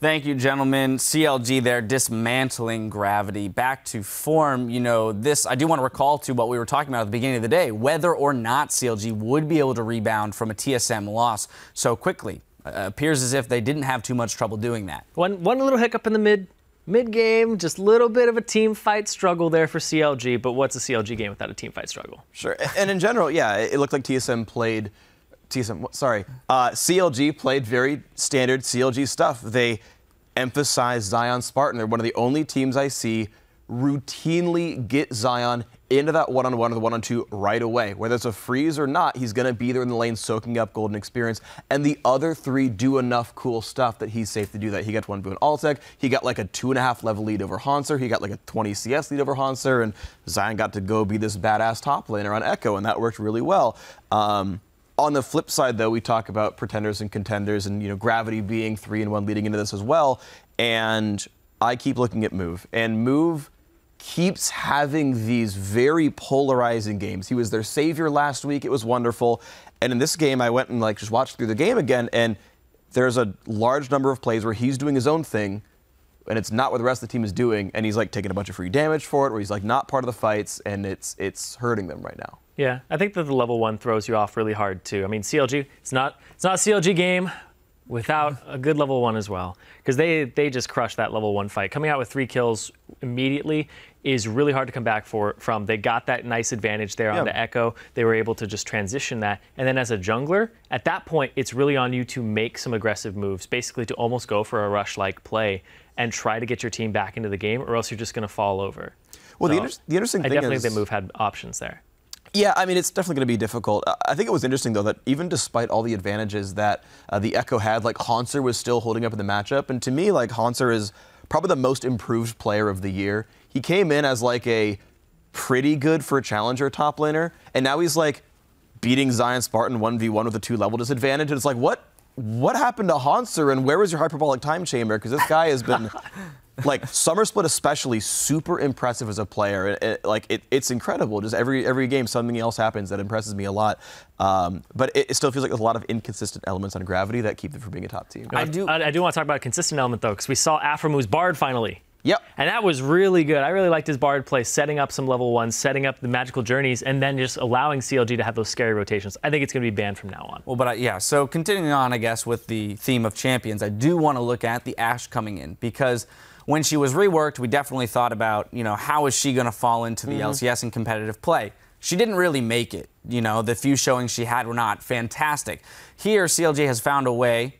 Thank you, gentlemen. CLG there, dismantling gravity. Back to form, you know, this, I do want to recall to what we were talking about at the beginning of the day, whether or not CLG would be able to rebound from a TSM loss so quickly. Appears as if they didn't have too much trouble doing that. One little hiccup in the mid-game, just a little bit of a team fight struggle there for CLG, but what's a CLG game without a team fight struggle? Sure, and in general, yeah, it looked like CLG played very standard CLG stuff. They emphasized Zion Spartan. They're one of the only teams I see routinely get Zion into that one-on-one or the one-on-two right away. Whether it's a freeze or not, he's going to be there in the lane soaking up golden experience. And the other three do enough cool stuff that he's safe to do that. He got one boon Altec. He got like a 2.5 level lead over Hanser. He got like a 20 CS lead over Hanser. And Zion got to go be this badass top laner on Echo, and that worked really well. On the flip side, though, we talk about pretenders and contenders and, you know, Gravity being 3-1 leading into this as well. And I keep looking at Move. And Move keeps having these very polarizing games. He was their savior last week. It was wonderful. And in this game, I went and like just watched through the game again. And there's a large number of plays where he's doing his own thing, and it's not what the rest of the team is doing. And he's like taking a bunch of free damage for it, where he's like not part of the fights, and it's hurting them right now. Yeah, I think that the level 1 throws you off really hard too. I mean, CLG, it's not a CLG game without a good level 1 as well, because they just crushed that level 1 fight. Coming out with 3 kills immediately is really hard to come back from. They got that nice advantage there on the Echo. They were able to just transition that. And then as a jungler, at that point, it's really on you to make some aggressive moves, basically to almost go for a rush-like play and try to get your team back into the game, or else you're just going to fall over. Well, so the interesting thing is, I definitely think the Move had options there. Yeah, I mean, it's definitely going to be difficult. I think it was interesting, though, that even despite all the advantages that the Echo had, like, Hanser was still holding up in the matchup. And to me, like, Hanser is probably the most improved player of the year. He came in as, like, a pretty good for a challenger top laner, and now he's, like, beating Zion Spartan 1v1 with a 2-level disadvantage. And it's like, what happened to Hanser, and where was your hyperbolic time chamber? Because this guy has been... Like, Summer Split especially, super impressive as a player. It's incredible. Just every game, something else happens that impresses me a lot. But it still feels like there's a lot of inconsistent elements on Gravity that keep them from being a top team. I do want to talk about a consistent element, though, because we saw Aframu's Bard finally. Yep. And that was really good. I really liked his Bard play, setting up some level 1s, setting up the magical journeys, and then just allowing CLG to have those scary rotations. I think it's going to be banned from now on. Well, but yeah, so continuing on, I guess, with the theme of champions, I do want to look at the Ashe coming in, because when she was reworked, we definitely thought about, you know, how is she going to fall into the LCS in competitive play? She didn't really make it. You know, the few showings she had were not fantastic. Here, CLG has found a way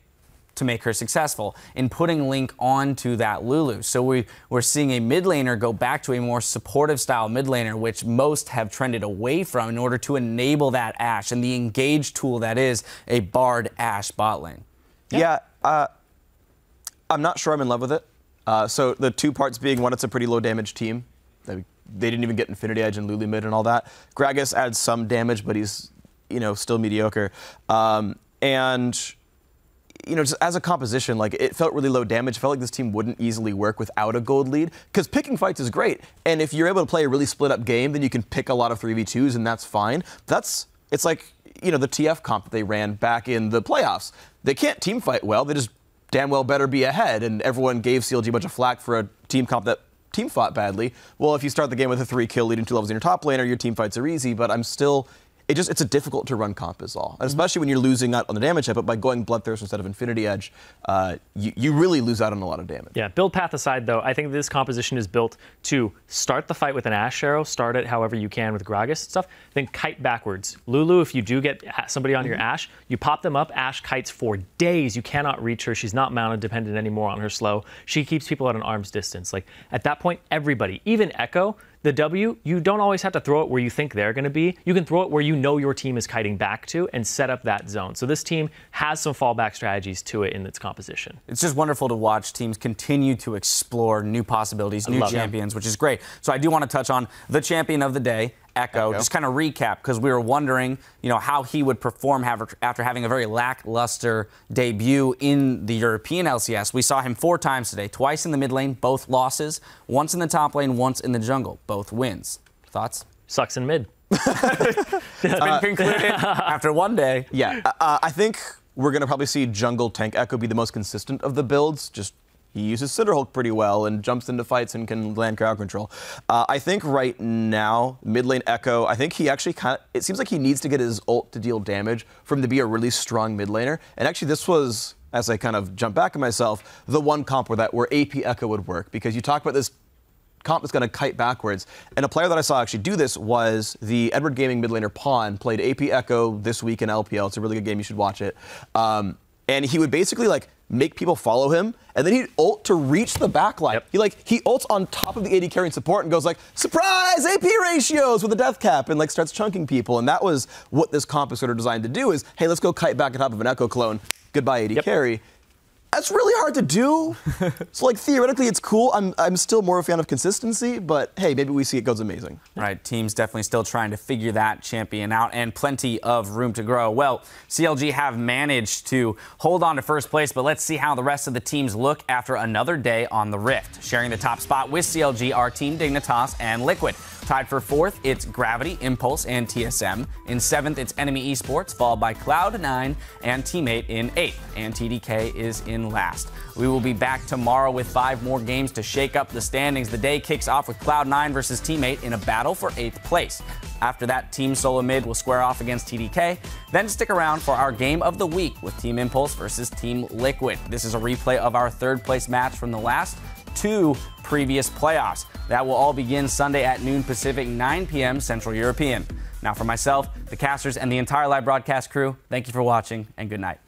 to make her successful in putting Link onto that Lulu. So we're seeing a mid laner go back to a more supportive style mid laner, which most have trended away from in order to enable that Ashe and the engage tool that is a Bard Ashe bot lane. Yeah, I'm not sure I'm in love with it. So the 2 parts being, one, it's a pretty low damage team. They didn't even get Infinity Edge and Lulu mid and all that. Gragas adds some damage, but he's, you know, still mediocre. And, you know, just as a composition, like, it felt really low damage. It felt like this team wouldn't easily work without a gold lead, because picking fights is great. And if you're able to play a really split up game, then you can pick a lot of 3v2s, and that's fine. It's like, you know, the TF comp that they ran back in the playoffs. They can't team fight well. They just damn well better be ahead, and everyone gave CLG a bunch of flack for a team comp that team fought badly. Well, if you start the game with a 3-kill leading 2 levels in your top laner, your team fights are easy, but I'm still... It's a difficult to run comp is all. And especially when you're losing out on the damage hit, but by going Bloodthirst instead of Infinity Edge, you really lose out on a lot of damage. Yeah, build path aside, though, I think this composition is built to start the fight with an Ashe arrow, start it however you can with Gragas and stuff, then kite backwards. Lulu, if you do get somebody on your Ashe, you pop them up, Ashe kites for days. You cannot reach her. She's not mana dependent anymore on her slow. She keeps people at an arm's distance. Like, at that point, everybody, even Echo, the W, you don't always have to throw it where you think they're going to be. You can throw it where you know your team is kiting back to and set up that zone. So this team has some fallback strategies to it in its composition. It's just wonderful to watch teams continue to explore new possibilities, new champions, which is great. So I do want to touch on the champion of the day, Echo. Just kind of recap, because we were wondering, you know, how he would perform after having a very lackluster debut in the European LCS. We saw him 4 times today, twice in the mid lane, both losses, once in the top lane, once in the jungle, both wins. Thoughts? Sucks in mid. Been concluded after 1 day. Yeah, I think we're going to probably see jungle tank Echo be the most consistent of the builds, just he uses Cinder Hulk pretty well and jumps into fights and can land crowd control. I think right now, mid lane Echo, I think he actually it seems like he needs to get his ult to deal damage for him to be a really strong mid laner. And actually this was, as I kind of jump back on myself, the one comp where AP Echo would work, because you talk about this comp that's going to kite backwards. And a player that I saw actually do this was the Edward Gaming mid laner Pawn, played AP Echo this week in LPL. It's a really good game. You should watch it. And he would basically like make people follow him, and then he'd ult to reach the backline. Yep. He ults on top of the AD carrying support and goes like, surprise, AP ratios with a death cap, and like starts chunking people. And that was what this comp is sort of designed to do is, hey, let's go kite back on top of an Echo clone. Goodbye, AD carry. That's really hard to do. So like theoretically it's cool. I'm still more a fan of consistency, but hey, maybe we see it goes amazing. Right, teams definitely still trying to figure that champion out, and plenty of room to grow. Well, CLG have managed to hold on to first place, but let's see how the rest of the teams look after another day on the Rift. Sharing the top spot with CLG are Team Dignitas and Liquid. Tied for 4th, it's Gravity, Impulse, and TSM. In 7th, it's Enemy Esports, followed by Cloud9 and Teammate in 8th, and TDK is in last. We will be back tomorrow with 5 more games to shake up the standings. The day kicks off with Cloud9 versus Teammate in a battle for 8th place. After that, Team Solo Mid will square off against TDK. Then stick around for our game of the week with Team Impulse versus Team Liquid. This is a replay of our 3rd place match from the last 2 previous playoffs. That will all begin Sunday at noon Pacific, 9 p.m. Central European. Now for myself, the casters, and the entire live broadcast crew, thank you for watching, and good night.